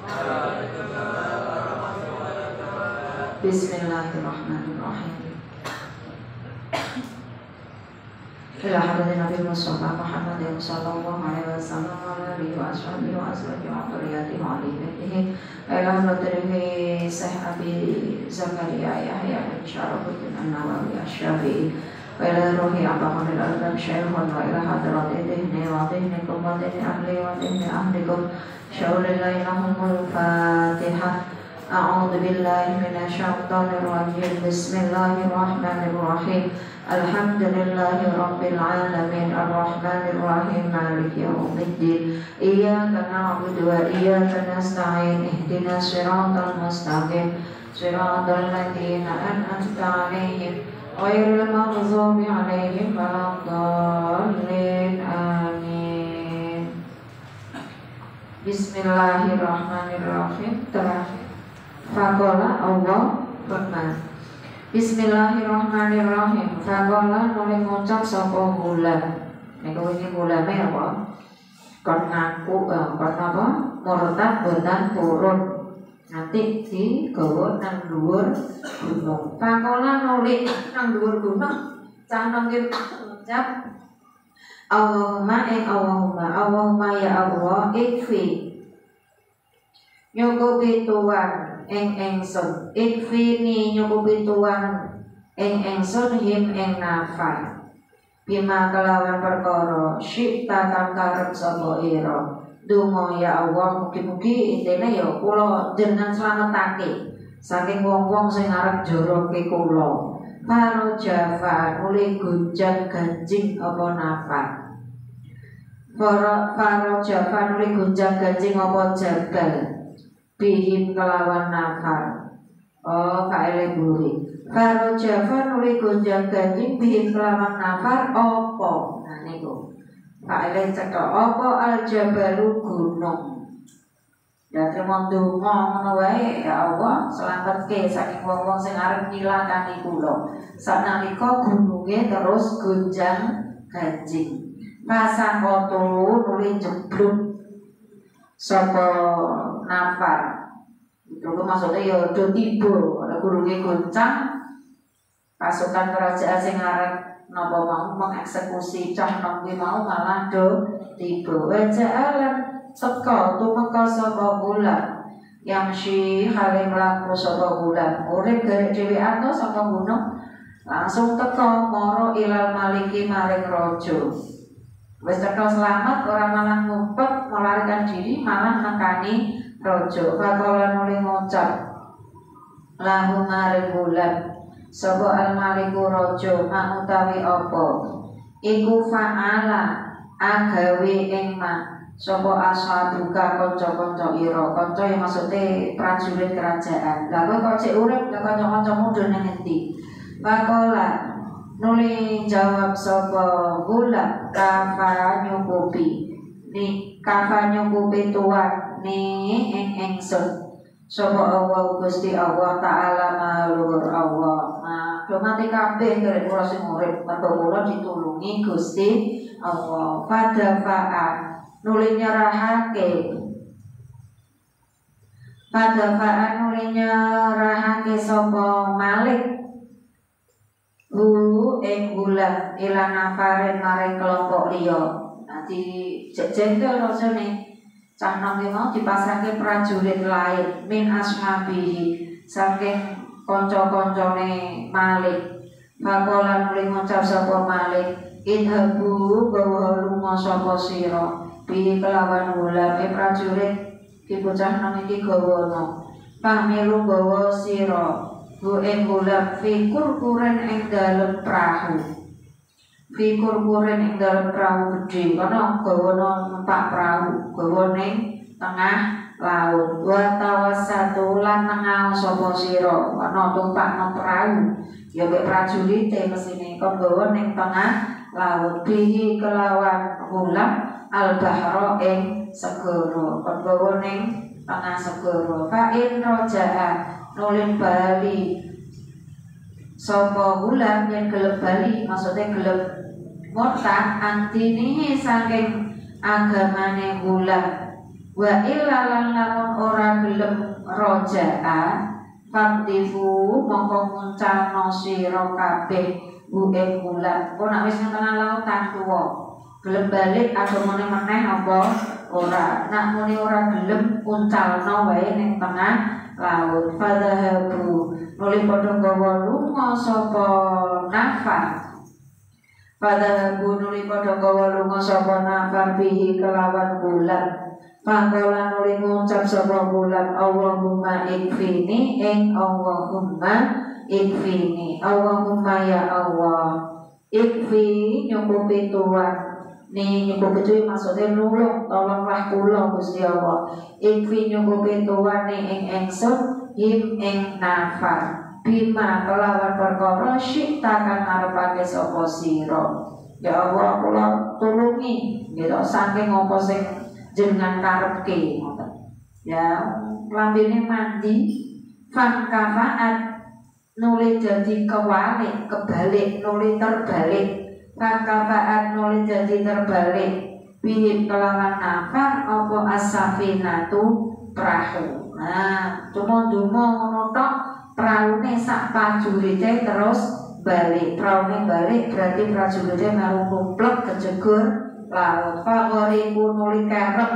Bismillahirrahmanirrahim. Ila hadratin Nabi Mustafa Muhammadin sallallahu alaihi wasallam wa alihi wa ashabihi wa azwajihi wa dhurriyyatihi wa ahli baitihi ila hadratin Syekh Abi Zakaria Yahya bin Syarafuddin An-Nawawi Asy-Syafi'i wa ila ruhi Abahul Albab Syekhun wa ila hadratin dihni wa dihnikum wa dihni ahli wa dihni ahlikum syaulillahi lahumul Fatihah. A'udzu billahi minasyaitonir rajim. Bismillahirrahmanirrahim. Alhamdulillahi rabbil alamin arrahmanir rahim maliki yaumiddin iyyaka na'budu wa iyyaka nasta'in ihdinas siratal mustaqim siratal ladzina an'amta 'alaihim ghairil maghdubi 'alaihim waladdallin amin. Bismillahirrahmanirrahim. Terakhir faqala Allah berfirman. Bismillahirrahmanirrahim. Faqala nuli ngucap sapa gulam. Niku iki gulame apa? Kon ngaku kon apa? Murtad boten purun. Nanti digawa nang dhuwur gunung. Faqala nuli nang dhuwur gunung. Cah nang ngucap Allahumma ya Allah ikfi nyukupi tuan ing ingsun ikfini nyukupi tuan ing ingsun him ing nafar bima kelawan perkara syikta kang karep sapa ira donga ya Allah mugi-mugi intine ya kula jenengan slametake saking wong-wong sing arep joroke kula karo jafa oleh gonjang ganjing apa nafar para jafa oleh gonjang ganjing apa jabal bihim kelawan nafar. Oh kaele buri. Faro jafa nuli gonjang ganjing bihim kelawan nafar opo. Nah niku. Kaele cetha opo al jabalu gunung. Ya terima ndonga ngono wae ya Allah slametke saking wong-wong sing arep nyilakani kula. Sanalika gununge terus gonjang ganjing. Pasang koto nuli jebluk sapa nafar. Itu maksudnya ya do tiba ada gurunge goncang pasukan kerajaan sing arep napa mau mengeksekusi cah nom kuwi mau malah do tiba waja'alan teka tumeka sapa bulan yang si hale mlaku sapa bulan urip garek dhewean to saka gunung langsung teka mara ilal maliki maring raja wis teka selamat ora malah ngumpet melarikan diri malah nekani rojo. Faqala nuli ngucap lahu maring bulan sapa al-maliku rojo ma utawi apa iku fa'ala agawe ing ma sapa ashabuka kanca-kanca ira kanca yang maksude prajurit kerajaan lha kowe kok cek urip lha kanca-kancamu do nang endi faqala nuli jawab sapa bulan kafa nyukupi ni kafa nyukupi tuan ni ingsun sapa Allah Gusti Allah taala maluhur Allah. Nah, mati kabeh karep kula sing urip mergo kula ditulungi Gusti Allah. Fadafa'a nuli nyerahake sapa Malik ing bulan ila nafarin maring kelompok liya. Nanti jengkel rasane cah nom mau dipasrahke prajurit lain min ashabihi saking kanca-kancane Malik. Faqala nuli ngucap sapa Malik idhabu bawa lunga sapa sira bi kelawan ulame prajurit ki bocah nom iki gawana pamilu bawa sira bu ing ulam fi kurkuren ing dalem perahu fi kurkuren ing dalem perahu gedhe kana gawana numpak perahu gawa ning tengah laut wa tawassatu lan tengah sapa sira ana tumpak nang perahu ya mek prajurite mesine kon gawa ning tengah laut bihi kelawan ulam al bahra ing segara kon gawa ning tengah segara fa in roja'a nulin bali sapa ulam yang gelem bali maksudnya gelem murtad antinihi saking agamane ulam Wa illa lan lamun ora gelem roja'a fakdifu mongko nguncalno sira kabeh ing bulan. Kok nek wis nang tengah lautan tuwa gelem balik agamane meneh apa ora. Nek muni ora gelem uncalno wae ning tengah laut. Fadhahabu nuli padha nggawa lunga sapa nafar. Fadhahabu nuli padha nggawa lunga sapa nafar bihi kelawan bulan. Panggolan nuli ngucap sapa bulan Allahumma ikfini ing Allahumma ikfini Allahumma ya Allah ikfi nyukupi Tuhan. Nih nyukupi itu maksudnya nulung, tolonglah kula Gusti Allah. Ikfi nyukupi Tuhan ning ing ingsun him ing nafar bima kelawan perkara syikta kang ngarepake sapa sira. Ya Allah kula tulungi gitu saking apa sing jenengan karepke ngoten. Ya lambene mandi fan kafaat nuli jadi kebalik nuli terbalik. Fan kafaat nuli jadi terbalik bihim kelawan nafar apa as-safinatu perahu. Nah cuma ngono tok praune sak prajurite terus balik. Praune balik berarti prajurite mau numplek kejegur laut. Fagoriku nuli kerem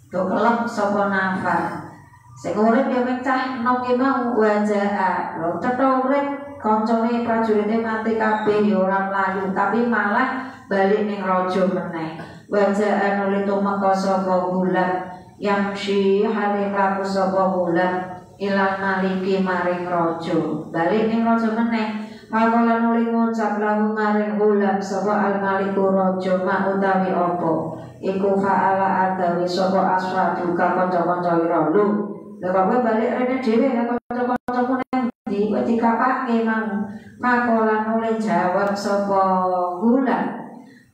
do kelep sapa nafar. Sing urip ya mecah nom ki mau wajaa. Lho cetha urip kancane prajurite mati kabeh ya ora mlayu tapi malah balik ning raja meneh. Wajaa nuli tumeka sapa bulan yamsi hale laku sapa bulan ilal maliki maring raja. Balik ning raja meneh. Pakola nuli ngucap lahu maring bulan sapa al maliku raja ma utawi apa iku fa'ala adawi sapa aswadu ka kanca-kanca ira. Lho kowe balik rene dhewe kanca-kancamu nang ndi kok dikapake mang. Pakola nuli jawab sapa bulan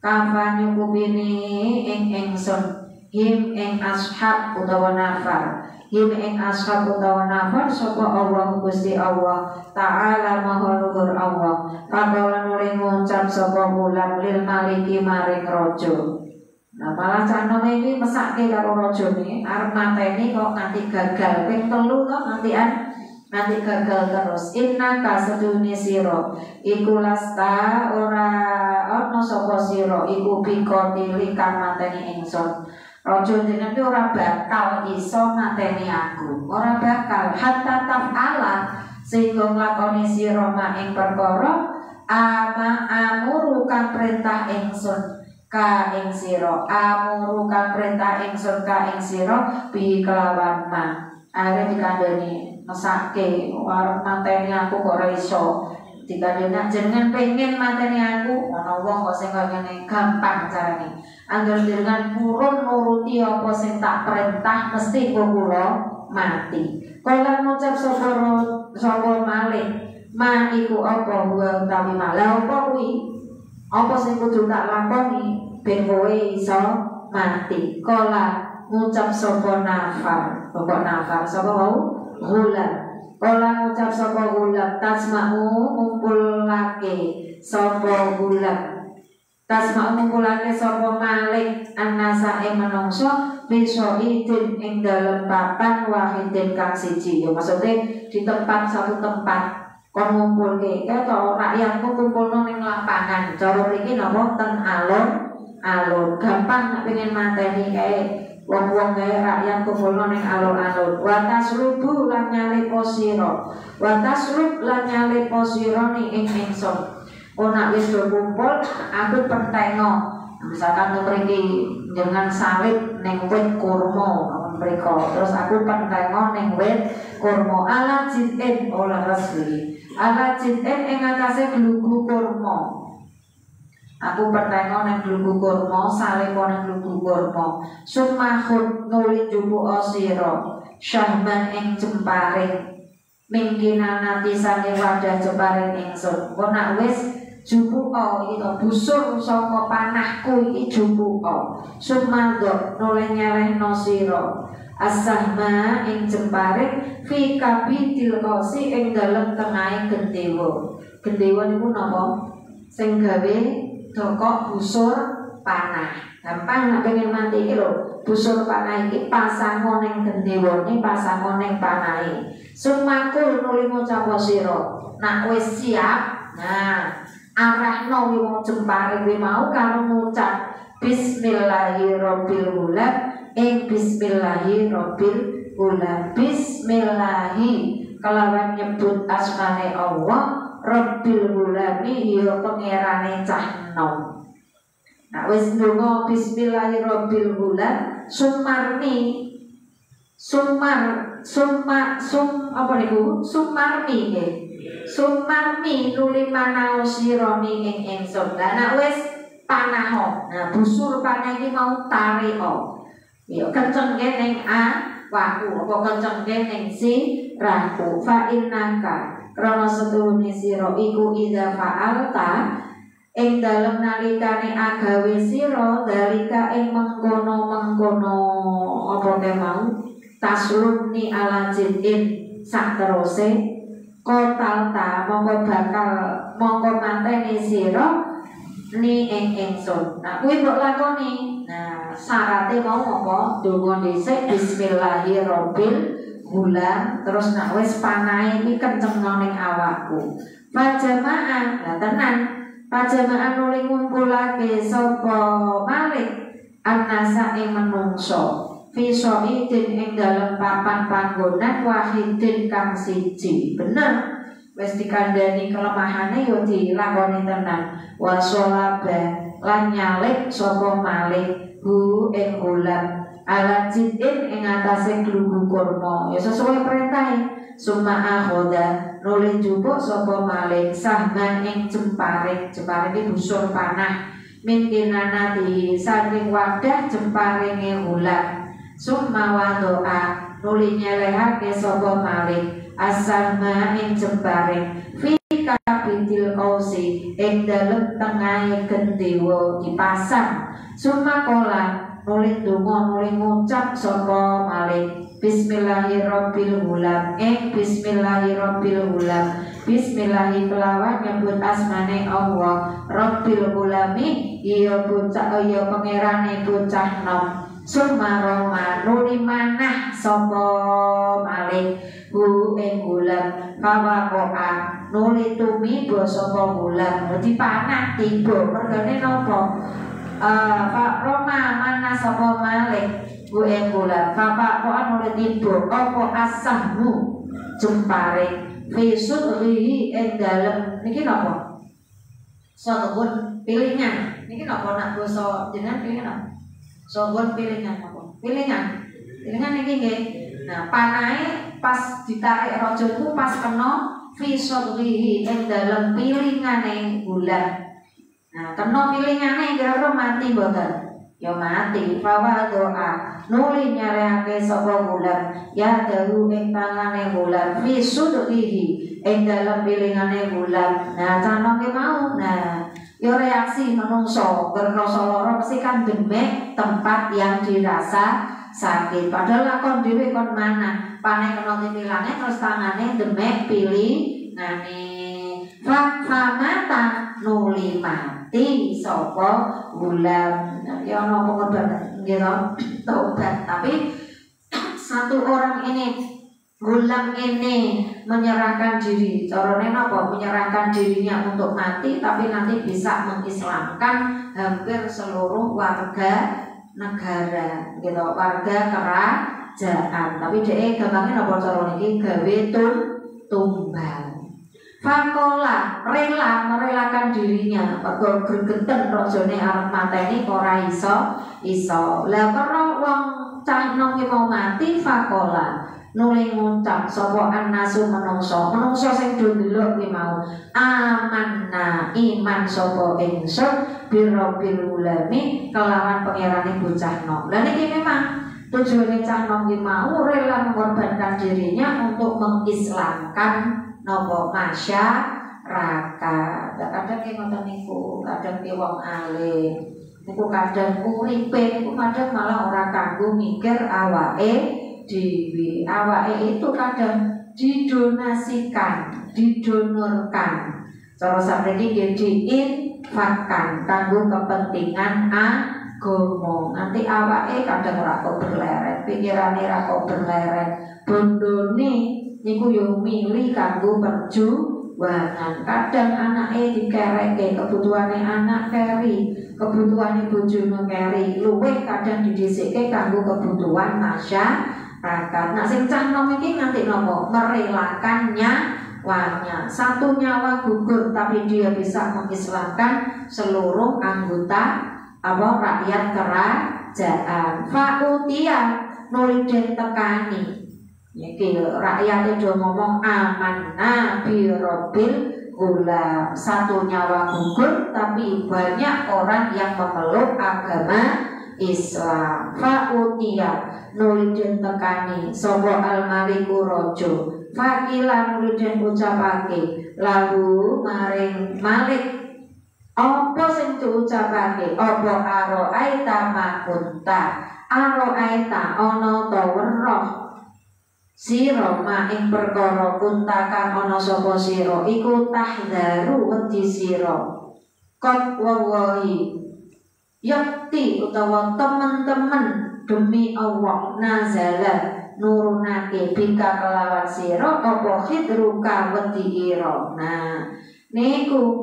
kafa nyukupini ing ingsun him ing ashab utawa nafar. Him ing ashab utawa nafar sapa Allah Gusti Allah Ta'ala maha luhur Allah. Pakola nuli ngucap sapa bulan lil maliki maring raja. Nah malah canone iki mesake karo rajane arep mateni kok nganti gagal ping 3 kok nganti gagal terus. Inna kasedune sira iku lasta ora ana sapa sira iku bikotili kang mateni ingsun. Raja jenengan itu ora bakal iso mateni aku. Ora bakal hatta taf'ala sehingga nglakoni sira mak ing perkara amuru kang perintah ingsun ka ing sira. Amuru kang perintah ingsun ka ing sira bi kelawan ma. Are dikandani mesake arep mateni aku kok ora iso. Dikandani jenengan pengen mateni aku ana wong kok sing kaya ngene gampang carane. Angger jenengan purun nuruti apa sing tak perintah mesti kula mati. Kala ngucap sapa malih ma iku apa wa utawi malah apa kuwi apa sing kudu tak lakoni ben kowe iso mati. Kala ngucap sapa nafar pokok nafar sapa wau gulam. Kala ngucap sapa gulam tasma'u ngumpulake sapa gulam tasma ngumpulake sapa malik annasa ing menungso bisa idin ing dalem papan wahidin kang siji. Ya maksudnya di tempat satu tempat kon ngumpulke keto rakyatku kumpulno ning lapangan. Cara mriki napa ten alun-alun. Gampang nek pengen mateni kae wong-wong kae rakyat kumpulno ning alun-alun. Wa tasrubu lan nyale posira. Wa tasrub lan nyale posira ning ingsun. Nak wis do kumpul aku pentengo misalkan mriki dengan salib ning wit kurma mriko terus aku pentengo ning wit kurma ala jidin olah resmi ala jidin ing atase glugu kurma. Aku pentengo ning glugu kurma salib ning glugu kurma sumahun nuli njupuk sira syahman ing jemparing mingkinan nanti sange wadah jemparing ingsun. Nak wis jupuka iki to busur saka panahku iki jupuka sumadok noleh nyelehno sira asahma ing jemparing fi kabitil qasi ing dalem tengahe gendewa. Gendewa niku napa sing gawe dokok busur panah. Gampang nek pengen mati iki lho busur panah iki pasangon ning gendewane pasangon ning panahe. Sumakul nuli ngucap sira nak wis siap. Nah, arahno wong jempare kuwi mau karo ngucap Bismillahirrahmanirrahim. Bismillahirrahmanirrahim. Bismillahi kelawan nyebut asmane Allah Rabbil Gulami ya pangerane cah enom. Nah wis ndonga Bismillahirrahmanirrahim sumarni apa niku sumarmi nggih. Sumarmi nuli manaos sira ing ingsun. Lah nek wis panaho. Nah busur panah iki mau tareo. Ya kencengke ning waku apa kencengke ning sirahku fa innaka krana setuhune sira iku idza fa'alta ing dalem nalikane agawe sira dalika ing mengkono-mengkono apa ke mau taslumni ala jidin sakteruse kotalta mongko mateni sira ni ing ingsun. Nah kuwi mbok lakoni. Nah syaratnya mau apa? Donga dhisik Bismillahirrahmanirrahim. Terus nak wis panahe iki kencengno ning awakku. Pajamaah, lah tenan. Pajamaah nuli ngumpulake sapa Malik annasa ing menungso. Fi sa'idin ing dalem papan panggonan wahidin kang siji. Bener. Wis dikandani kelemahane yo dilakoni tenan. Wa sholaba lan nyalip sapa Malik hu ing ulam ala jidin ing atase glugu kurma ya sesuai perintahe. Summa akhoda nuli njupuk sapa Malik sahman ing jempare iki busur panah mintinanati saking wadah jemparinge ulam. Summa wadoa nuli nyelehake sapa Malik asama ing jempare fi kapitil kausi ing dalem tengahe gendewa dipasang. Summa kola nuli donga nuli ngucap sapa Malik Bismillahirrahmanirrahim. Bismillahirrahmanirrahim. Bismillahi kelawan nyebut asmane Allah Rabbil Gulami iya bocah iya pangerane bocah nom. Summa roma nuli manah sapa Malik hu ing gulam fawaqa nuli tumiba sapa gulam dipanah tiba mergane napa Pak Roma mana sapa Malik hu ing gulam fawaqa nuli tiba apa asahmu jempare fi sudrihi ing dalem niki napa sodun pilingan niki napa nak basa jenengan pilingan sodun pilingan apa pilingan iki nggih. Nah panahe pas ditarik raja itu pas kena fi sodrihi ing dalem pilingane bulan. Nah kena pilingane kira-kira mati mboten? Ya mati. Fawa doa nuli nyarehake sapa bulan ya dahu ing tangane bulan fi sodrihi ing dalem pilingane bulan. Nah canoke mau nah yo reaksi menungso ngerasa lara mesti kan demek tempat yang dirasa sakit. Padahal lakon dhewe kon mana paneh kena tipilange terus tangane demek pilih ngane mata nuli mati sapa gulam. Ya ana pengorbanan nggih tobat. Tapi satu orang ini gulam ini menyerahkan diri. Carane napa? Menyerahkan dirinya untuk mati tapi nanti bisa mengislamkan hampir seluruh warga negara gitu, warga kerajaan. Tapi dhek gampange napa cara niki gawe tumbal. Fakola rela merelakan dirinya mergo gregeten rajane arep mateni ora iso. Lah karena wong cah nom ki mau mati fakola nuli ngucap sapa annasu menungso sing do ndelok ki mau amanna iman sapa ingsun birabbil ulami kelawan pangerane bocah nom. Lah niki memang tujuane cah nom ki mau rela mengorbankan dirinya untuk mengislamkan napa masyarakat. Kadang ki ngoten niku, kadang ki wong alim niku kadang uripe niku kadang malah ora kanggo mikir awake dhewe. Awake itu kadang didonasikan, didonorkan. Cara sakniki nggih diinfakkan kanggo kepentingan agama. Nanti awake kadang ora kok berleren, pikirane ora kok berleren. Bondone niku yo milih kanggo perjuangan. Kadang anake dikereke, kebutuhane anak keri, kebutuhane bojone keri, luwih kadang didhisikke kanggo kebutuhan masyarakat. Nah sing cah nom iki nganti nopo? Merelakannya nyawanya. Satu nyawa gugur tapi dia bisa mengislamkan seluruh anggota rakyat kerajaan. Fa'utia nuliden tekani. Iki rakyat itu ngomong amanna bi rabbil gulam. Satu nyawa gugur tapi banyak orang yang memeluk agama Islam. Fa'utia nuliden tekani sapa al-maliku raja. Fakilan nuliden ucapake lalu maring Malik apa sing diucapake apa aroaita makunta aroaita ana ta weruh sira ma ing perkara kunta kang ana sapa sira iku tahdaru wedi sira qad wallahi yakti utawa teman-teman demi Allah nazala nurunake bika kelawan sira apa khidruka wedi ira. Nah niku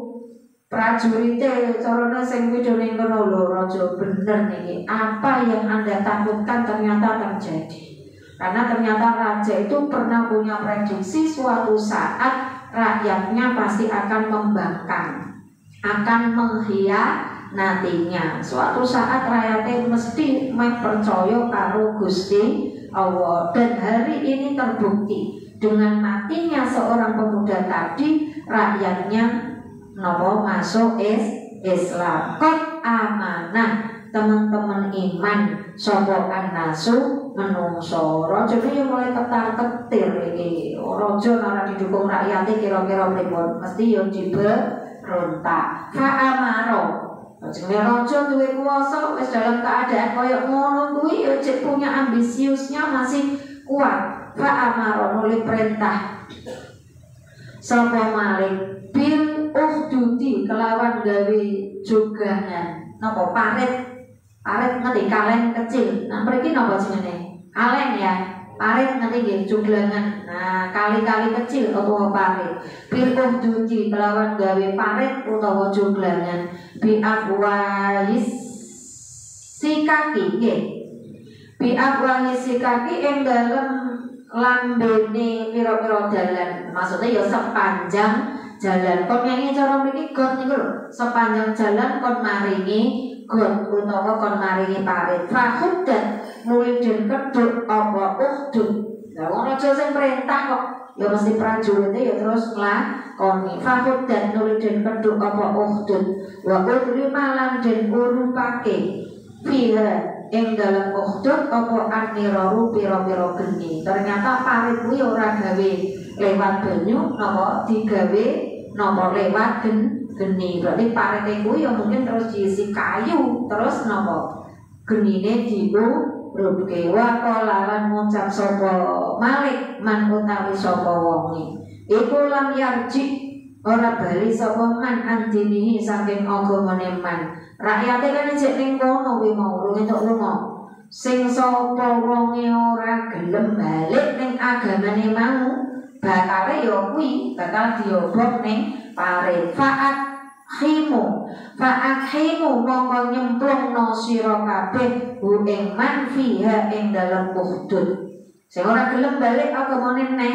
prajurite carane sing widone ngono lho raja bener niki apa yang Anda takutkan ternyata terjadi. Karena ternyata raja itu pernah punya prediksi suatu saat rakyatnya pasti akan membangkang, akan mengkhianatinya. Suatu saat rakyatnya mesti percaya karo Gusti Allah. Dan hari ini terbukti dengan matinya seorang pemuda tadi rakyatnya masuk Islam. Kot amanah teman-teman iman sapa annasu menungso. Raja iki mulai ketar-ketir iki. Raja ora didukung rakyate kira-kira pripun? Mesti yo diberontak. Fa amaro. Jenenge raja duwe kuwasa wis dalam keadaan kaya ngono kuwi ya cek punya ambisiusnya masih kuat. Fa amaro nuli perintah sapa Malik bil uhdudi kelawan gawe jogangan napa parit ngerti kalen kecil. Nah mriki napa jenenge kalen ya parit nanti nggih joglangan. Nah kali-kali kecil utawa parit bil uhdudi kelawan gawe parit utawa joglangan bi afwahis sikaki nggih bi afwahis sikaki ing dalem lambene pira-pira dalan. Maksudnya ya sepanjang jalan kon nyanyi cara mriki got niku lho sepanjang jalan kon maringi got utawa kon maringi parit. Fahuddan mulih den keduk apa uhdud. Lah wong raja sing perintah kok ya mesti prajurite ya terus nglakoni. Fahuddan mulih den keduk apa uhdud wa urima lan den urupake fiha ing dalam uhdud apa aniraru pira-pira geni. Ternyata parit kuwi ora gawe lewat banyu napa digawe napa lewat geni. Berarti parite kuwi ya mungkin terus diisi kayu terus napa genine diurupke. Wa qalalan ngucap sapa Malik man utawi sapa wonge iku lam yarji ora bali sapa man andinihi saking agamane man. Rakyate kan jek ning kono kuwi mau entuk lunga. Sing sapa wonge ora gelem balik ning agamane mau bakale ya kuwi bakal diobong ning parit. Fa'at khimu mongko nyemplungno sira kabeh hu ing man fiha ing dalem uhdud. Sing ora gelem balik agamane neh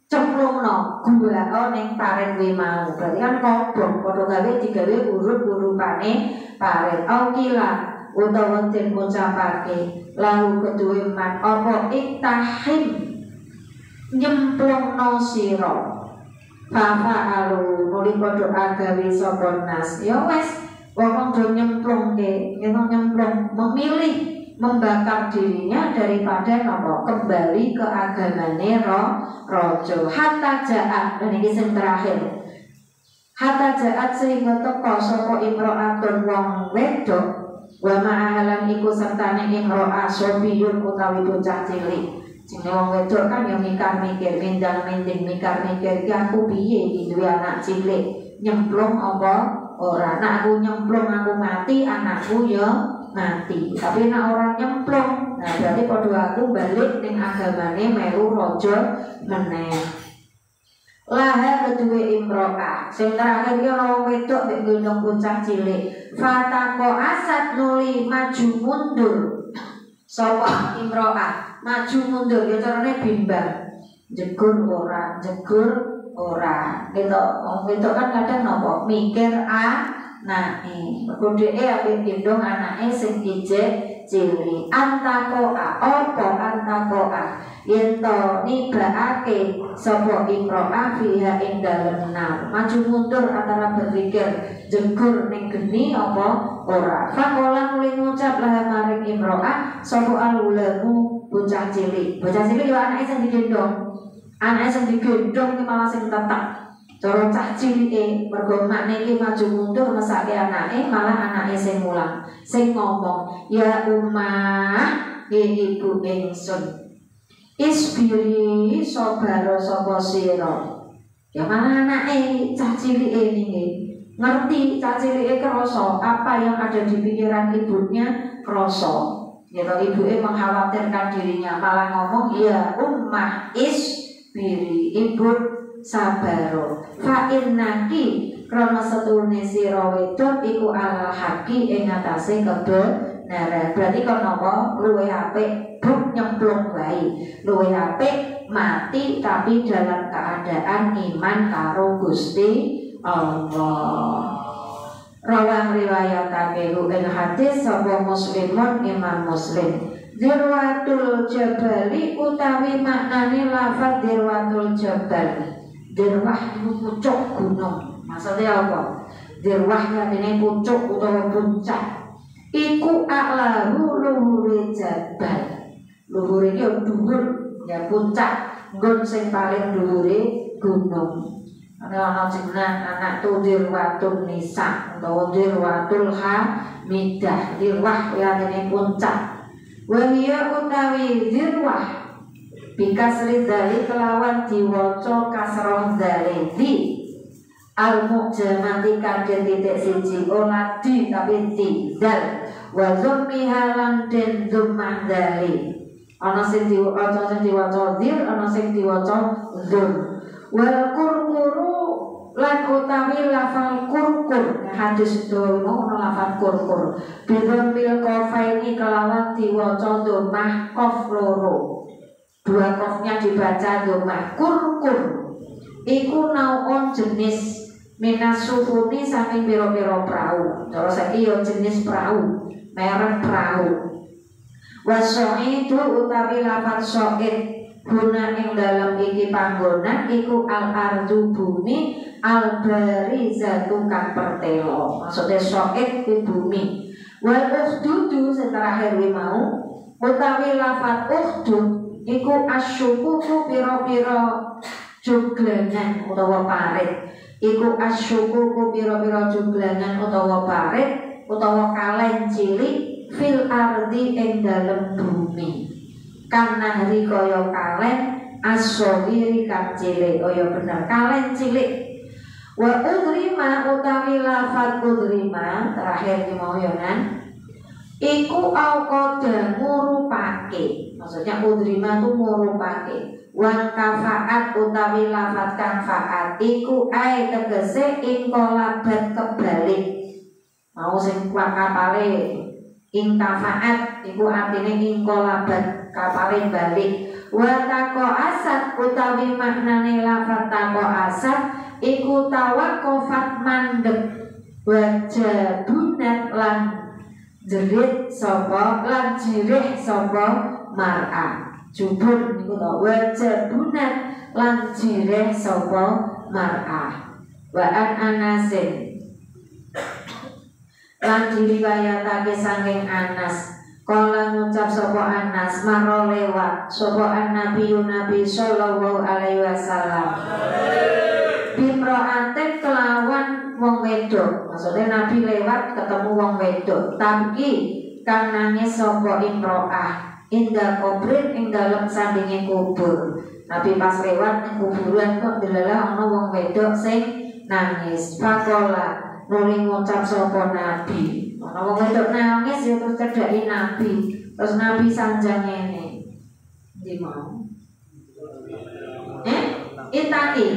cemplungno gula ning parit kuwi mau. Berarti kan kobong padha gawe digawe urup-urupane parit. Aukila utawa den ngucapake lalu kedue man apa iktahim nyemplungno sira. Fa'alu nuli padha agawe sapa nas. Ya wis wong do nyemplungke, nyemplung memilih membakar dirinya daripada napa kembali ke agamane raja. Hatta ja'at dan ini sing terakhir. Hatta ja'at sehingga teka sapa imro'atun wong wedok wa ma'ahalan iku sertane imro'ah sobiyun utawi bocah cilik. Jenenge wong wedok kan ya mikir-mikir mindang-minding mikir-mikir iki aku piye iki duwe anak cilik nyemplung apa ora. Nek aku nyemplung aku mati anakku ya mati. Tapi nek orang nyemplung, nah berarti padha aku balik ning agamane melu raja meneh. Laha kedue imro'ah. Sing terakhir ki ana wong wedok mek gendong bocah cilik. Fatako asad nuli maju mundur. Sapa imro'ah maju mundur ya carane bimbang. Jegur ora, jegur ora. Wedok kan kadang napa mikir anake. Mergo dheke ambek gendong anake sing ijek cilik. Antakoa apa antakoa yen to nibaake sapa imro'ah fiha ing dalem nar. Maju mundur antara berpikir jegur ning geni apa ora. Fakola mulai ngucap lah maring imro'ah sapa alulamu bocah cilik. Bocah cilik yo anake sing digendong. Anake sing digendong ki malah sing tetek. Cara cah cilike mergo makne iki maju mundur mesake anake malah anake sing mulang. Sing ngomong, "Ya ummah, ibu ingsun. Isbiri sabara sapa sira." Ya malah anake cah cilike niki ngerti, cah cilike krasa apa yang ada di pikiran ibunya krasa. Ya ibuke mengkhawatirkan dirinya malah ngomong, "Ya ummah isbiri, ibu sabaro fa innaki krana setune sira wedok iku al haqi ing atase kebenaran." Berarti kok napa luwih apik buk nyemplung wae, luwih apik mati tapi dalam keadaan iman karo Gusti Allah. Rawang riwayatake ing hadis sapa Muslimun Imam Muslim. Dirwatul jabali utawi maknane lafaz dirwatul jabal. Dirwah itu pucuk gunung. Maksudnya apa? Dirwah artinya pucuk utawa puncak. Iku a'lahu luhure jabal. Luhure iki dhuwur ya puncak. Nggon sing paling dhuwure gunung. Ana jeneng anak tu dirwatun nisa utawa dirwatul hamidah. Dirwah artinya puncak. Wa hiya utawi dirwah bikasri dali kelawan diwaca kasroh dalidi al-mu'jamati kadhe titik siji ora di tapi tidal wa dzummiha lan den dzumah dali ana sing diwaca dir ana sing diwaca dzum wal kurkuru lan utawi lafal kurkur hadis itu ana lafal kurkur bidon bil qafaini kelawan diwaca dzumah qaf loro. Dua kofnya dibaca domah kurkur. Iku naon jenis minas sufuni saking pira-pira perahu. Cara saiki yo jenis perahu, merek perahu. Wasoidu utawi lafaz soid guna ing dalam iki panggonan iku al ardu bumi al barizatu kang pertelo. Maksudnya soid ku bumi. Wal ukhdudu seterakhir mau utawi lafaz ukhdud iku asyukuku pira-pira juglangan utawa parit. Iku asyukuku pira-pira juglangan utawa parit utawa kalen cilik fil ardi ing dalem bumi. Kang nahri kaya kalen as-shaghiri kang cilik kaya bener kalen cilik. Wa udrima utawi lafaz udrima terakhir ki mau ya kan. Iku auqada ngurupake. Maksudnya udrima itu ngurupake. Wan kafaat utawi lafaz kafaat iku ae tegese ing kolabat kebalik. Mau sing kapale ing kafaat iku artine ing kolabat kapale balik. Wa taqo asad utawi maknane lafaz taqo asad iku tawaqafat mandeg wajah bunat lan jerit sapa lan jirih sapa mar'ah jubur niku to wajah bunat lan jirih sapa mar'ah wa an anasin lan diriwayatake saking Anas kala ngucap sapa Anas maro lewat sapa Nabi sallallahu alaihi wasallam bimro'atin kelawan wong wedok. Maksudnya Nabi lewat ketemu wong wedok. Tapi kang nangis sapa imro'ah indah kubrin ing dalem sandinge kubur. Nabi pas lewat ning kuburan kok delalah ana wong wedok sing nangis. Faqala nuli ngucap sapa Nabi. Ana wong wedok nangis ya terus cedhaki Nabi. Terus Nabi sanjang ngene. Ndi mau? Itaki.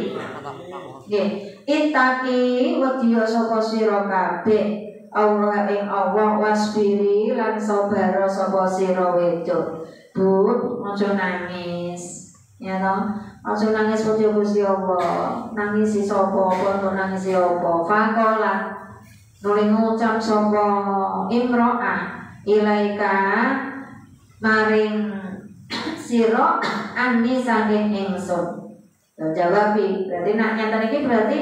Nggih, itaki wedya sapa sira kabeh. Allah ing Allah wasbiri lan sabara sapa sira wedok. Bu, aja nangis. Ya toh, aja nangis wedya Gusti Allah. Nangis sapa apa nangis apa. Faqala nuli ngucap sapa imro'ah ilaika maring sira ani saking ingsun. Jawab berarti nak nyata ini berarti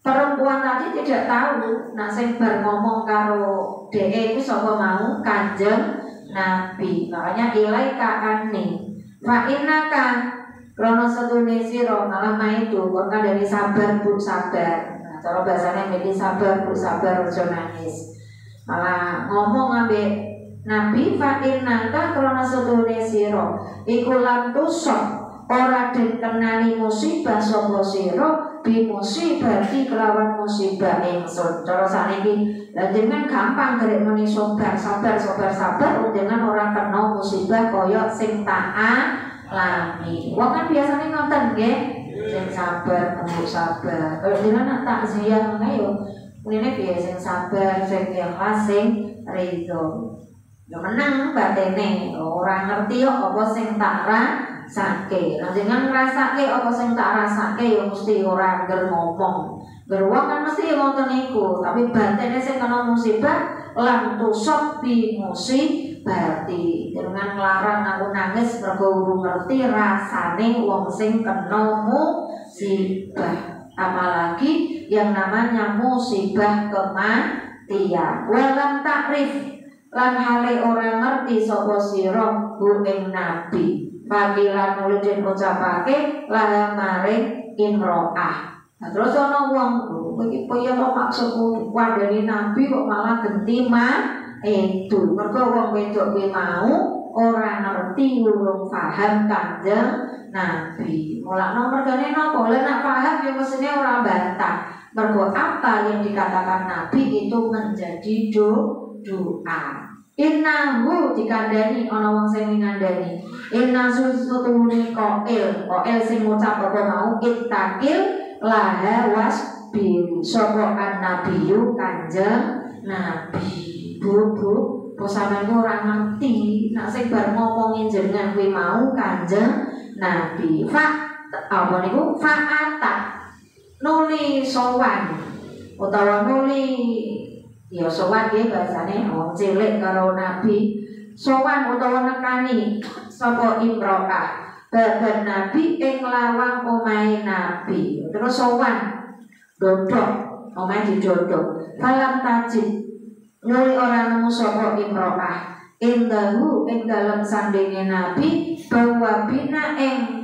perempuan tadi tidak tahu nak sing bar ngomong karo DE itu sapa mau Kanjeng Nabi. Makanya ilaika ani fa innaka krono setune sira malah maitu kon dari sabar Bu sabar. Nah, cara bahasane mesti sabar Bu sabar aja nangis. Malah ngomong ambek Nabi fa innaka krono setune sira iku lan tusok ora den kenali musibah sapa sira bi musibati kelawan musibah ingsun. Cara saniki lha jenengan gampang garek muni sabar dengan ora kena musibah kaya sing tak alami. Wong kan biasane ngoten nggih, sing sabar kudu sabar. Kalau jenengan tak takziah ngene yo ngene piye sing sabar sing ikhlas sing ridho. Ya menang batene, ora ngerti kok apa sing tak rasake. Lah jenengan ngrasake apa sing tak rasake ya mesti ora ngger ngomong. Beruang kan mesti ngoten niku, tapi batene sing kena musibah lan tusok bi musibati. Dengan nglarang aku nangis mergo urung ngerti rasane wong sing kena musibah. Apalagi yang namanya musibah kematian. Walam takrif lan hale ora ngerti sapa sira hu ing nabi. Fakilan nulis ucapake lah maring imro'ah. Nah, terus ana wong iki piye to maksudmu wadani nabi kok malah genti itu. Mergo wong wedok kuwi mau ora ngerti urung paham Kanjeng Nabi. Mulane mergane napa? Lah nek paham ya mesine ora bantah. Mergo apa yang dikatakan Nabi itu menjadi doa. Innahu dikandani ana wong sing ngandani. Inna susutune qail sing ngucap apa mau ittakil laha wasbir. Sapa annabiyyu Kanjeng Nabi. Bu sampeyan ora ngerti nek sing bar ngomongin jenengan kuwi mau Kanjeng Nabi. Apa niku fa'ata nuli sowan utawa nuli ya sowan nggih bahasane wong cilik karo Nabi sowan utawa nekani sapa imro'ah baban Nabi ing lawang omahe Nabi. Terus sowan dodok omahe didodok falam tajid nuli ora nemu sapa imro'ah indahu ing dalem sandinge Nabi bahwa bina ing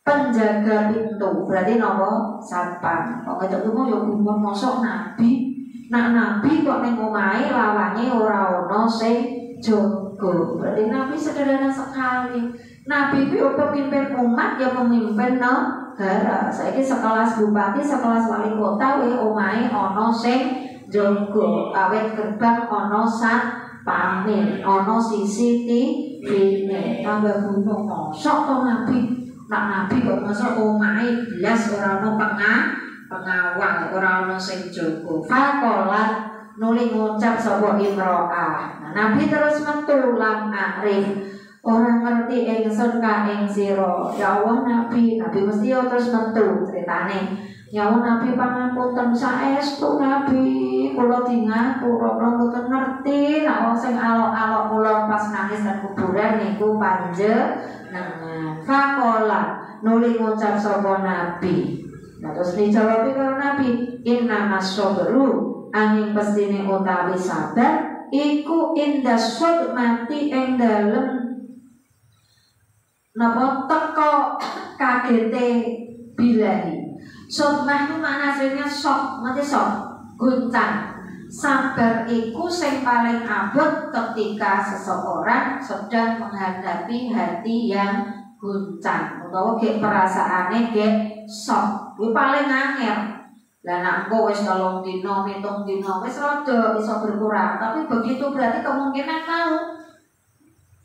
penjaga pintu. Berarti nopo satpam. Kok ngejak tunggu ya gumun mosok Nabi. Nak Nabi kok ning omahe lawange ora ana sing jaga. Berarti Nabi sederhana sekali. Nabi itu pemimpin umat ya pemimpin negara. Saiki sekelas bupati, sekelas wali kota we omahe ana sing jaga. Awet gerbang ana satpame, ana CCTV-ne. Tambah gumun mosok to Nabi. Nak Nabi kok masa omahe belas ora ana pengawal, ora ana sing jaga. Faqalat nuli ngucap sapa imro'ah. Nah, Nabi terus metu lam arif. Ora ngerti ingsun ka ing sira. Ya Allah Nabi mesti terus metu critane. Ya Allah Nabi pangapunten saestu Nabi. Kula dingapura kula mboten ngerti nek wong sing alok-alok kula pas nangis nang kuburan niku panjenengan. Faqala nuli ngucap sapa Nabi. Nah terus dijawab karo Nabi, inna masobru angin pestine utawi sabar iku indah sodmati ing dalem napa teko kagete bilahi. Sodmah itu makna aslinya sok, mati sok, guncang. Sabar iku sing paling abot ketika seseorang sedang menghadapi hati yang guncang utawa ge perasaane ge sok. Kuwi paling angel. Lah nek engko wis 3 dina, 7 dina wis rada iso berkurang, tapi begitu berarti kemungkinan mau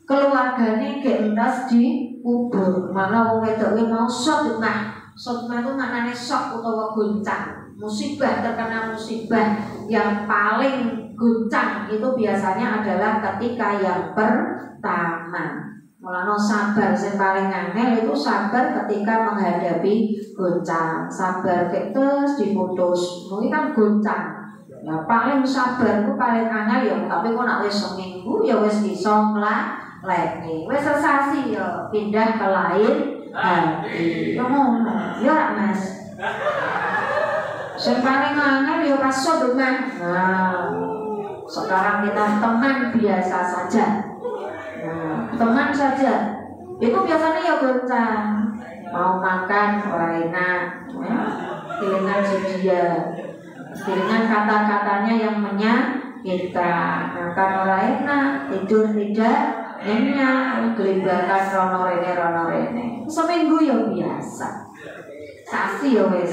keluargane gek entas dikubur. Mana wong wedok kuwi mau sodmah. Sodmah itu maknane shock utawa goncang. Musibah, terkena musibah yang paling goncang itu biasanya adalah ketika yang pertama. Mulane sabar sing paling angel itu sabar ketika menghadapi goncang. Sabar terus diputus. Mungkin kan goncang. Ya paling sabar itu paling angel ya, tapi kok nek wis seminggu ya wis iso nglalekne. Wis sesasi ya pindah ke lain hati. Ya ngono. Ya rak Mas. Sing paling angel ya pas sodmah. Nah, sekarang kita teman biasa saja. Teman saja itu biasanya ya goncang, mau makan orang enak, kelingan dia, kelingan kata-katanya yang menyakitkan, makan orang enak, tidur tidak nyenyak, gelibakan rono rene, seminggu ya biasa, sasi ya wes,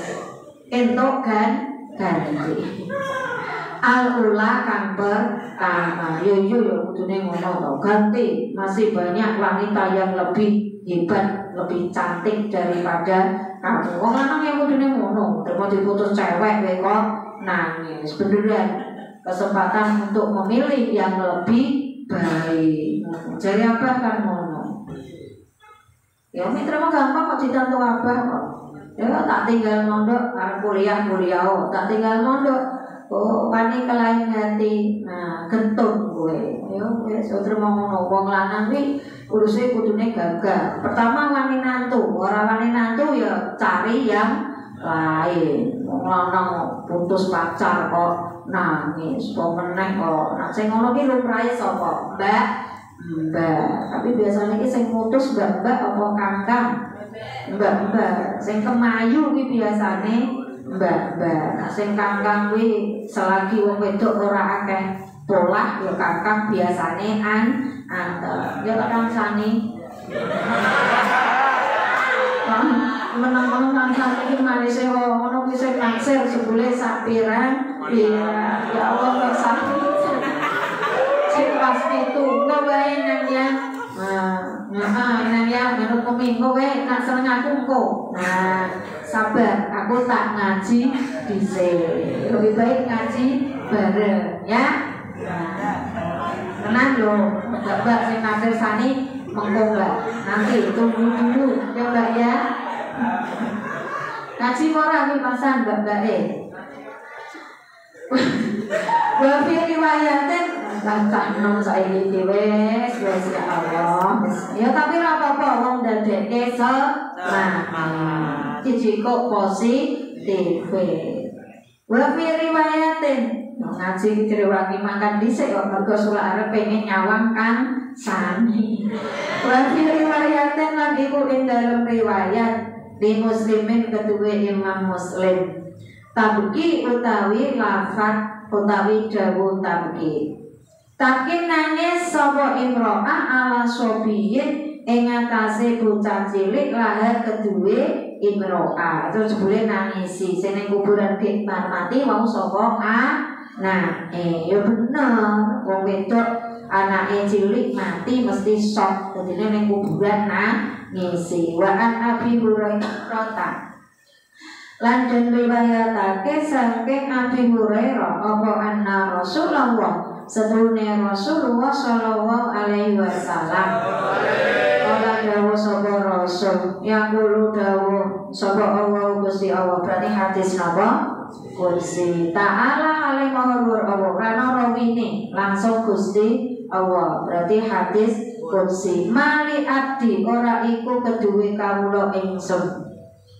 entuk ganti. Al-ula kang pertama. Yo kudune ngono to. Ganti, masih banyak wanita yang lebih hebat, lebih cantik daripada kamu. Wong lanang yang kudune ngono, terus diputus cewek kowe kok nangis. Beneran kesempatan untuk memilih yang lebih baik. Jadi apa kan ngono. Ya mitra mah gampang kok ditantu abah kok. Ya tak tinggal mondok arep kuliah tak tinggal mondok. Oh, wani kelain hati. Nah, gentong gue. Yo, wis terima ngono. Wong lanang kuwi urusane kudune gagah. Pertama wani nantu, ora wani nantu ya cari yang lain. Wong lanang putus pacar kok nangis, kok meneh kok. Nah, sing ngono ki lumrahe sapa? Mbak. Tapi biasanya ki sing putus mbak apa kakang? Mbak. Sing kemayu ki biasane mbak, sing kakang kuwi selagi wong wedok ora akeh polah ya kakang biasane anteng. Ya tak kancane. Menang-menang kancane iki manise ngono kuwi sing naksir sebule sapira. Ya Allah kok sakit. Sing pas itu wae nang ya. Nang ya menurut peminggu kowe nak seneng aku engko. Nah, sabar, aku tak ngaji dhisik. Lebih baik ngaji bareng, ya. Tenang lho, Mbak sing naksir sani mengko Mbak. Nanti tunggu dulu ya Mbak ya. Ngaji ora iki pasan Mbak-mbake. Wa fi riwayatin Lancahno saiki wis ya Allah. Ya tapi ora apa-apa wong ndadekke semangat. Iki kok positif. Wa fi riwayatin ngaji direwaki makan dhisik kok mergo sulak arep pengen nyawang kan sani. Wa fi riwayatin lan iku ing dalem riwayat di Muslimin kedua Imam Muslim. Tabki utawi lafaz utawi dawuh tabki. Takin nangis sapa imro'ah ala sobiyin ing atase bocah cilik lahir kedue imro'ah. Itu jebule nangisi sing ning kuburan gek mati wong sapa nah ya bener wong wedok anake cilik mati mesti shock dadine ning kuburan nangisi. Wa an Abi Hurairah lan den riwayatake saking Abi Hurairah apa anna Rasulullah sedurunge Rasulullah sallallahu alaihi wasallam ora dawuh sapa rasul yang kulo dawuh sapa Allah Gusti Allah berarti hadis napa Gusti Ta'ala alaihi mahur Allah kana rawine langsung Gusti Allah berarti hadis Gusti mali abdi ora iku keduwe kawula ingsun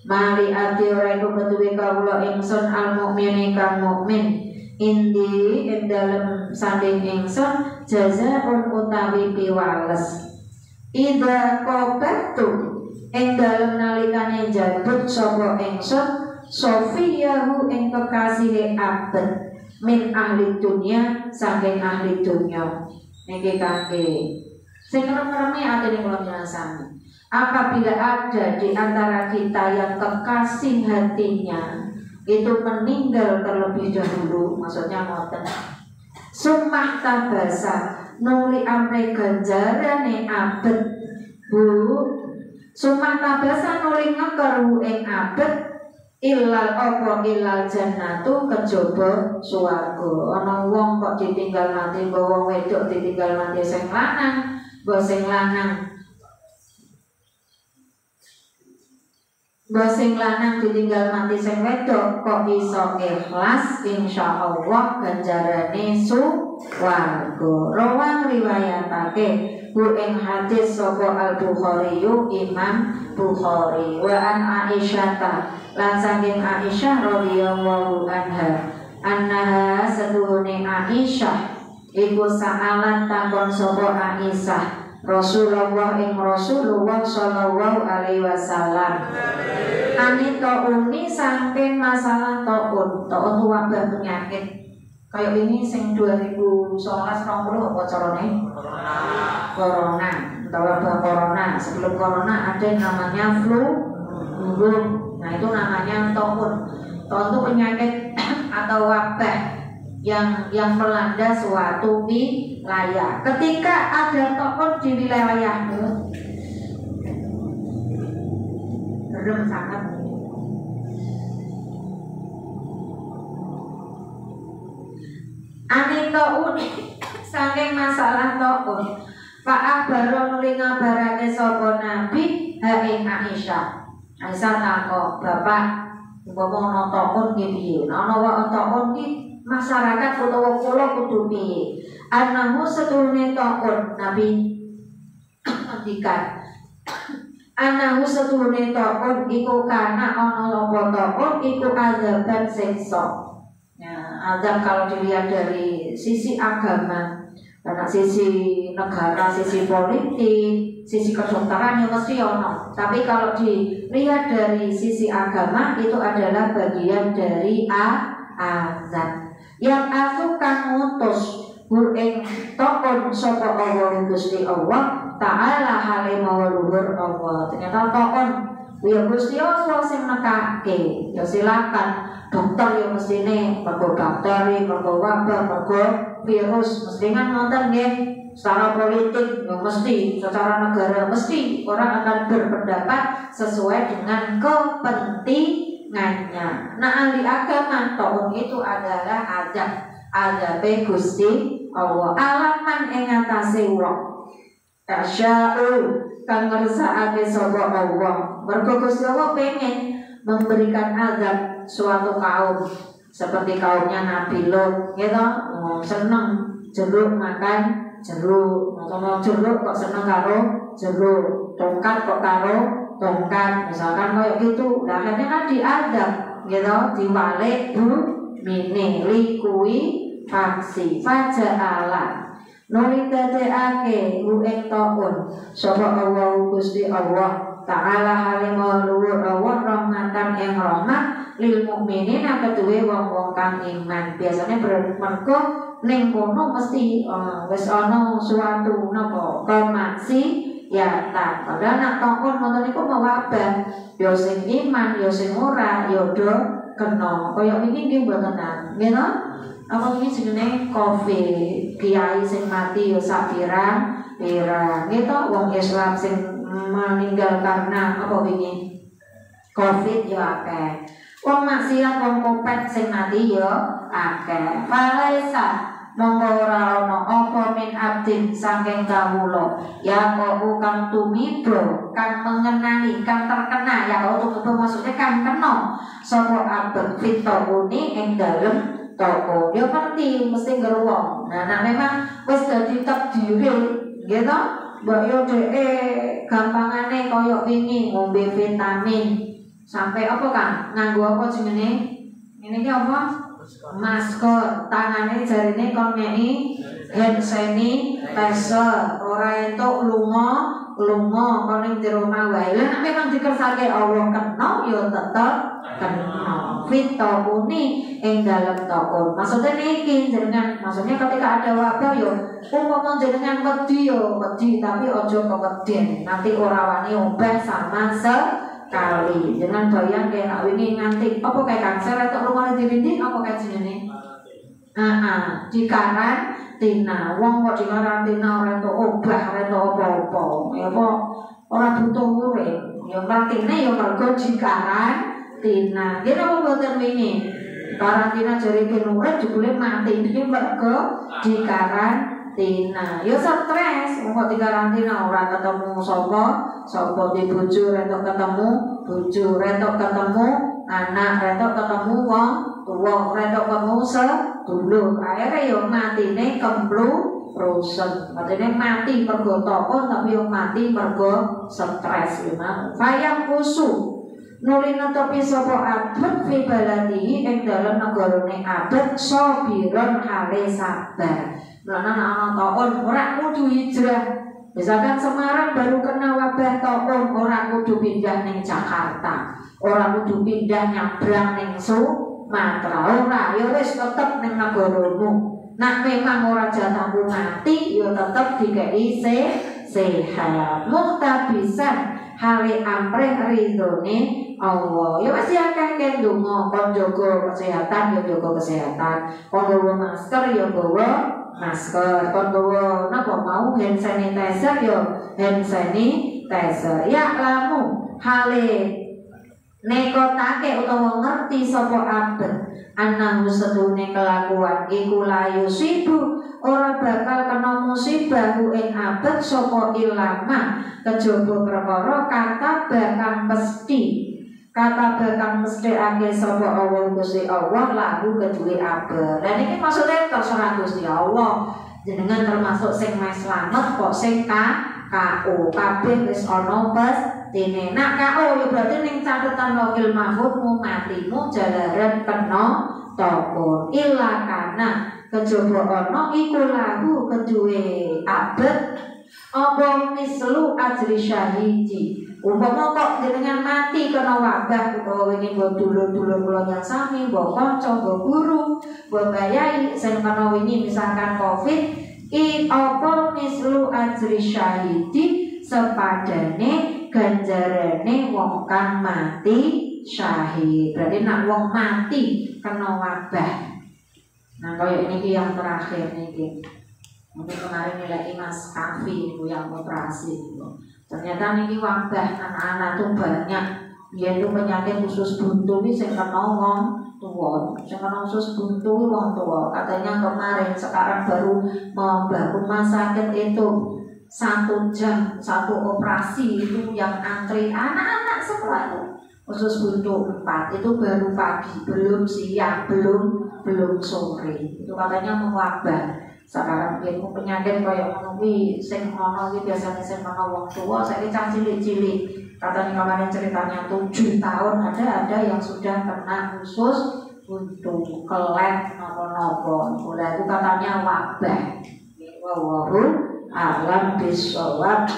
mali abdi ora iku keduwe kawula ingsun al mukmine kang mukmin indi ing dalem sanding ingsun jazaun utawi piwales ida qabatu ing dalem nalikane jabut sapa ingsun sofiyahu ing kekasihe abet min ahli dunia saking ahli dunia niki kangge sing ngremi atine kula nyasani apabila ada di antara kita yang kekasih hatinya itu meninggal terlebih dahulu, maksudnya ngoten. Sumah tabasa nuli amre ganjarane abet bu. Sumah tabasa nuli ngekeru ing abet ilal apa ilal jannatu kejaba swarga. Ana wong kok ditinggal mati, mbok wong wedok ditinggal mati sing lanang, mbok sing lanang ditinggal mati sing wedok kok iso ikhlas, insyaallah ganjarane swarga. Rawang riwayatake bu ing hadis sapa Al-Bukhari Imam Bukhari wa an Aisyah lan saking Aisyah radhiyallahu anha annaha setuhune Aisyah iku sa'alan takon sapa Aisyah Rasulullah ing Rasulullah sallallahu alaihi wasallam anita umi saking masalah taun wabah penyakit kayak ini sing 2019 20 apa carane corona atau wabah corona. Sebelum corona ada yang namanya flu burung. Nah itu namanya taun itu penyakit atau wabah yang melanda suatu wilayah. Ketika ada taun di wilayahmu, gerem sangat. Anitaun saking masalah taun Pak Baron nuli ngabarake sapa Nabi ha ing Aisyah. Aisyah takok, "Bapak, umpama ana taun nggih piye? Ana wae taun iki masyarakat utawa kula kudu piye?" Anahu setune taun Nabi ngendikan. Anahu setune taun iku kana ana apa taun iku azaban siksa. Nah, azab kalau dilihat dari sisi agama, karena sisi negara, sisi politik, sisi kedokteran yang mesti ono. Tapi kalau dilihat dari sisi agama itu adalah bagian dari azab. Yang asukan ngutus bu ing tokon sapa Allah Gusti Allah Ta'ala halimah luhur Allah. Ternyata tokon ya Gusti Allah sing nekake. Ya silakan dokter ya mestine mergo bakteri, mergo wabah, mergo virus mesti kan nonton nggih. Secara politik ya mesti, secara negara mesti orang akan berpendapat sesuai dengan kepentingannya. Nah ahli agama taun itu adalah azab Gusti Allah alaman ing atase wong tasya'u kang ngersakake sapa Allah. Mergo Gusti Allah pengen memberikan azab suatu kaum seperti kaumnya Nabi Lot, gitu, seneng jeruk makan jeruk, mau jeruk kok seneng karo jeruk, tongkat kok karo tongkat, misalkan kayak gitu. Nah akhirnya kan diadab, gitu, diwalik mini likui faksi faja'ala nuli dadekake ing taun sapa Allah Gusti Allah Ta'ala halimah luhur Allah rahmatan ing rahmat lil mukminin kedue wong-wong kang iman. Biasanya mergo ning kono mesti wis ana suatu napa kemaksiatan. Padahal nek takon ngoten niku mawabah ya sing iman ya sing ora ya do kena. Kaya wingi nggih mboten nggih to? Apa iki jenenge Covid, kiai sing mati ya sak pirang-pirang. Nggih to wong Islam sing meninggal karena apa wingi Covid ya akeh. Wong maksiat wong kopet sing mati ya akeh. Falaisa mongko ora ana apa min abdin saking kawula ya kok kang tumibo kang mengenali kang terkena ya kok maksudnya kang kena sapa abet fitoni ing dalem toko ya mesti ngeruwong. Nah memang wis dadi takdire gitu. Mbak yo dhek gampangane kaya wingi ngombe vitamin sampai apa kan nganggo apa jenenge ini ki apa masker tangane jarine kon ngeki hand sanitizer ora entuk lunga kon ning jero omah wae. Lah memang dikersake Allah kena ya tetep kena fitoni ing dalem toko. Maksudnya niki jenengan maksudnya ketika ada wabah yo umpama jenengan wedi yo wedi tapi aja keweden nanti ora wani obah sama sekali. kali. Jangan bayang kayak nak wingi nganti apa kayak kanker atau rumah dirinding apa kayak jenenge. Di karantina. Wong kok di karantina ora entuk obah, ora entuk apa-apa. Ya apa ora butuh urip. Ya karantina ya mergo di karantina. Nggih napa mboten wingi? Karantina jare urip jebule mati iki mergo di karantina. Ya stres, wong kok di karantina ora ketemu sapa di bojo retok ketemu bojo, retok ketemu anak, retok ketemu wong tuwa, retok ketemu sedulur. Akhire yo matine kemplurusen. Matine mati mergo toko tapi yo mati mergo stres memang. Fayang kusu nuli netepi sapa abet fi baladi ing dalem negarane abet sabiron hale sabar. Lan ana taun ora kudu hijrah. Misalkan Semarang baru kena wabah taun ora kudu pindah ning Jakarta. Ora kudu pindah nyabrang ning Sumatera. Ora, ya wis tetep ning negaramu. Nah memang ora jatahmu mati, ya tetep dikei sehat. Muhtabisan hale amrih ridhone Allah. Ya pasti akeh ndonga kon jaga kesehatan, ya jaga kesehatan. Kon nggawa masker ya nggawa masker. Kon nggawa napa mau hand sanitizer ya hand sanitizer. Ya lamu hale nekotake utawa ngerti sapa abet anahu sedune kelakuan iku layu sibu ora bakal kena musibah ing abet sapa ilama kejaba perkara kata bakang mesti ake sapa Allah Gusti Allah lagu kedue abet. Dan ini maksudnya terserah Gusti Allah. Jenengan termasuk sing mes slamet kok sing KO kabeh wis ana pestine. Nak KO ya berarti ning catetan Lauhil Mahfuz matimu jalaran kena tokon. Ila kana kejaba ana iku lahu kedue abet apa mislu ajri syahidi. Umpama kok jenengan mati kena wabah utawa wingi mbok dulur-dulur kula yang sami, mbok kanca, mbok guru, mbok bayai sing kena wingi misalkan Covid, apa mislu ajri syahidi sepadane ganjarane wong kang mati syahid. Berarti nak wong mati kena wabah. Nah kaya ini yang terakhir niki. Mungkin kemarin nilai Mas Kavi yang operasi gitu. Ternyata niki wabah anak-anak tuh banyak. Yaitu penyakit usus buntu ini sing kena wong tua, sing kena usus buntu wong tua. Katanya kemarin sekarang baru membangun rumah sakit itu 1 jam 1 operasi itu yang antri anak-anak semua itu usus buntu 4 itu baru pagi, belum siang, belum sore. Itu katanya mewabah. Sekarang ilmu penyakit kaya ngono kuwi sing ana iki biasane sing ana wong tua, saiki cah cilik-cilik. Katanya kemarin ceritanya 7 tahun ada yang sudah kena usus buntu, kelet napa-napa. Mulai itu katanya wabah. Wallahu a'lam bishawab.